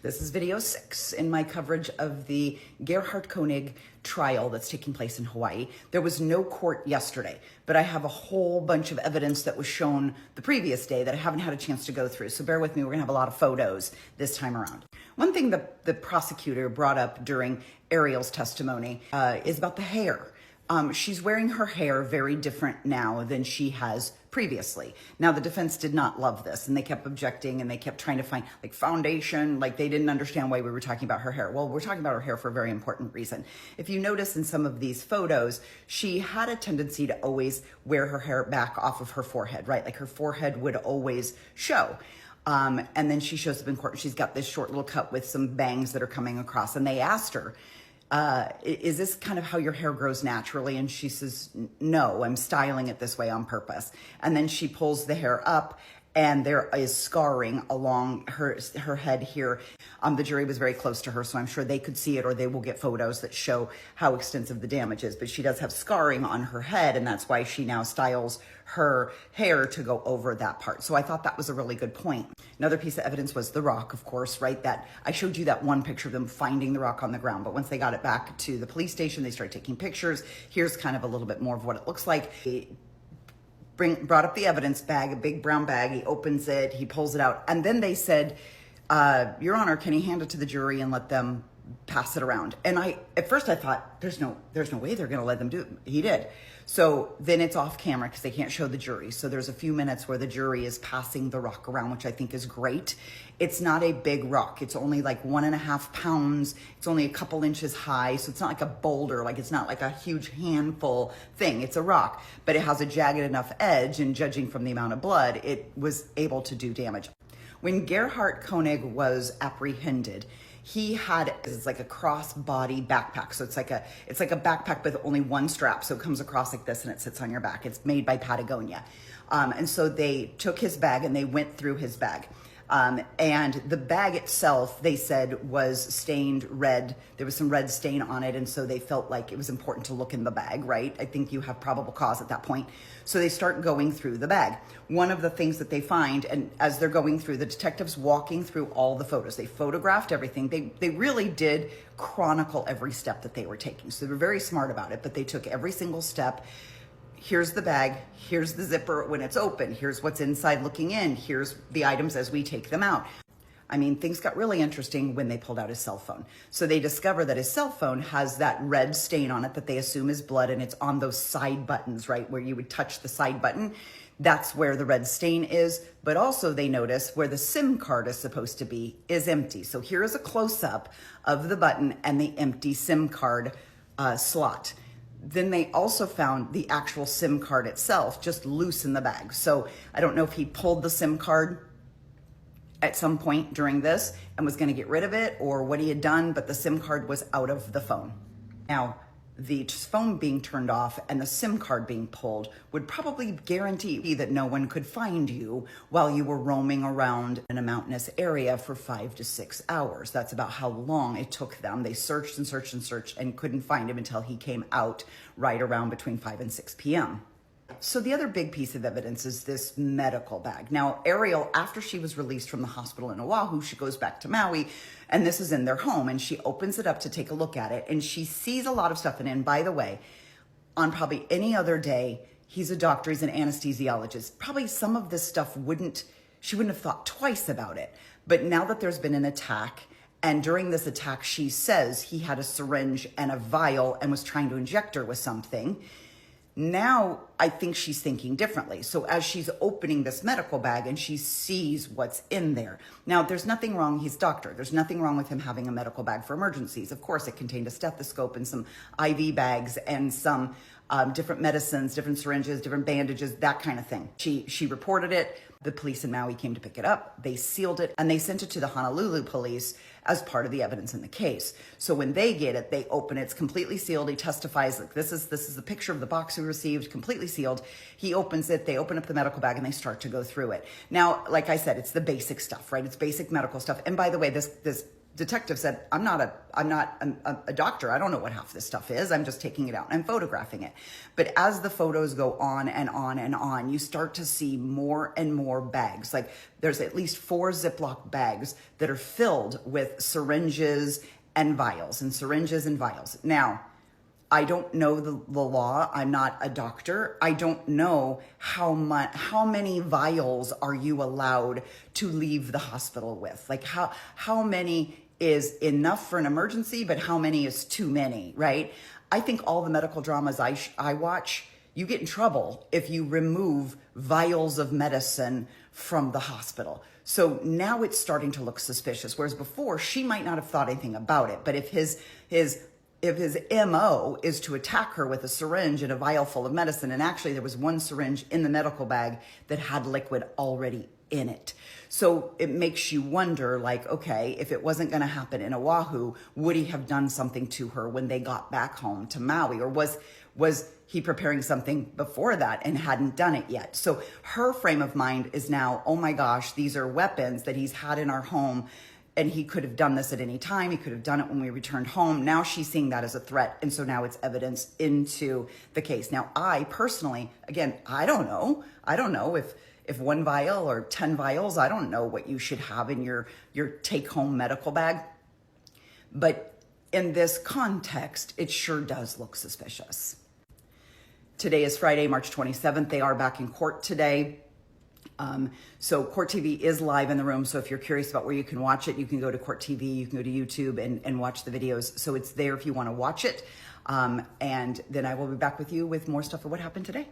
This is video 6 in my coverage of the Gerhardt Konig trial that's taking place in Hawaii. There was no court yesterday, but I have a whole bunch of evidence that was shown the previous day that I haven't had a chance to go through. So bear with me, we're gonna have a lot of photos this time around. One thing the prosecutor brought up during Ariel's testimony is about the hair. She's wearing her hair very different now than she has previously. Now, the defense did not love this, and they kept objecting, and they kept trying to find like foundation, like they didn't understand why we were talking about her hair. Well, we're talking about her hair for a very important reason. If you notice in some of these photos, she had a tendency to always wear her hair back off of her forehead, right? Like her forehead would always show. And then she shows up in court, and she's got this short little cut with some bangs that are coming across, and they asked her, is this kind of how your hair grows naturally? And she says, no, I'm styling it this way on purpose. And then she pulls the hair up, and there is scarring along her head here. The jury was very close to her, so I'm sure they could see it, or they will get photos that show how extensive the damage is. But she does have scarring on her head, and that's why she now styles her hair to go over that part. So I thought that was a really good point. Another piece of evidence was the rock, of course, right? That I showed you that one picture of them finding the rock on the ground, but once they got it back to the police station, they started taking pictures. Here's kind of a little bit more of what it looks like. Brought up the evidence bag, a big brown bag. He opens it, he pulls it out. And then they said, Your Honor, can he hand it to the jury and let them pass it around? And at first I thought, there's no way they're gonna let them do it. He did. So then it's off camera because they can't show the jury. So there's a few minutes where the jury is passing the rock around, which I think is great. It's not a big rock. It's only like 1.5 pounds. It's only a couple inches high. So it's not like a boulder, like it's not like a huge handful thing. It's a rock, but it has a jagged enough edge, and judging from the amount of blood, it was able to do damage. When Gerhardt Konig was apprehended, he had, it's like a cross-body backpack. So it's like a backpack with only one strap. So it comes across like this and it sits on your back. It's made by Patagonia. And so they took his bag and they went through his bag. And the bag itself, they said, was stained red. There was some red stain on it. And so they felt like it was important to look in the bag, right? I think you have probable cause at that point. So they start going through the bag. One of the things that they find, and as they're going through, the detectives walking through all the photos, they photographed everything. They really did chronicle every step that they were taking. So they were very smart about it, but they took every single step. Here's the bag, here's the zipper when it's open, here's what's inside looking in, here's the items as we take them out. I mean, things got really interesting when they pulled out his cell phone. So they discover that his cell phone has that red stain on it that they assume is blood, and it's on those side buttons, right, where you would touch the side button. That's where the red stain is, but also they notice where the SIM card is supposed to be is empty. So here is a close-up of the button and the empty SIM card slot. Then they also found the actual SIM card itself just loose in the bag. So I don't know if he pulled the SIM card at some point during this and was gonna get rid of it, or what he had done, but the SIM card was out of the phone. Now, the phone being turned off and the SIM card being pulled would probably guarantee that no one could find you while you were roaming around in a mountainous area for 5 to 6 hours. That's about how long it took them. They searched and searched and searched and couldn't find him until he came out right around between 5 and 6 p.m. So the other big piece of evidence is this medical bag. Now, Ariel, after she was released from the hospital in Oahu, she goes back to Maui, and this is in their home, and she opens it up to take a look at it, and she sees a lot of stuff in it. And by the way, on probably any other day, he's a doctor, he's an anesthesiologist. Probably some of this stuff she wouldn't have thought twice about it. But now that there's been an attack, and during this attack, she says he had a syringe and a vial and was trying to inject her with something. Now, I think she's thinking differently. So as she's opening this medical bag and she sees what's in there. Now, there's nothing wrong. He's a doctor. There's nothing wrong with him having a medical bag for emergencies. Of course, it contained a stethoscope and some IV bags and some different medicines, different syringes, different bandages, that kind of thing. She reported it. The police in Maui came to pick it up. They sealed it and they sent it to the Honolulu police as part of the evidence in the case. So when they get it, they open it. It's completely sealed. He testifies like this is the picture of the box we received, completely sealed. He opens it. They open up the medical bag and they start to go through it. Now, like I said, it's the basic stuff, right? It's basic medical stuff. And by the way, this detective said, I'm not a doctor. I don't know what half this stuff is. I'm just taking it out and I'm photographing it. But as the photos go on and on and on, you start to see more and more bags. Like there's at least 4 Ziploc bags that are filled with syringes and vials and syringes and vials. Now, I don't know the law. I'm not a doctor. I don't know how many vials are you allowed to leave the hospital with? Like how many is enough for an emergency, but how many is too many, right? I think all the medical dramas I watch, you get in trouble if you remove vials of medicine from the hospital. So now it's starting to look suspicious. Whereas before, she might not have thought anything about it. But if his MO is to attack her with a syringe and a vial full of medicine, and actually there was one syringe in the medical bag that had liquid already in it. So it makes you wonder, like, okay, if it wasn't going to happen in Oahu, would he have done something to her when they got back home to Maui? Or was he preparing something before that and hadn't done it yet? So her frame of mind is now, oh my gosh, these are weapons that he's had in our home. And he could have done this at any time. He could have done it when we returned home. Now she's seeing that as a threat. And so now it's evidence into the case. Now, I personally, again, I don't know. I don't know if 1 vial or 10 vials, I don't know what you should have in your take-home medical bag. But in this context, it sure does look suspicious. Today is Friday, March 27th. They are back in court today. So Court TV is live in the room. So if you're curious about where you can watch it, you can go to Court TV, you can go to YouTube and watch the videos. So it's there if you want to watch it. And then I will be back with you with more stuff of what happened today.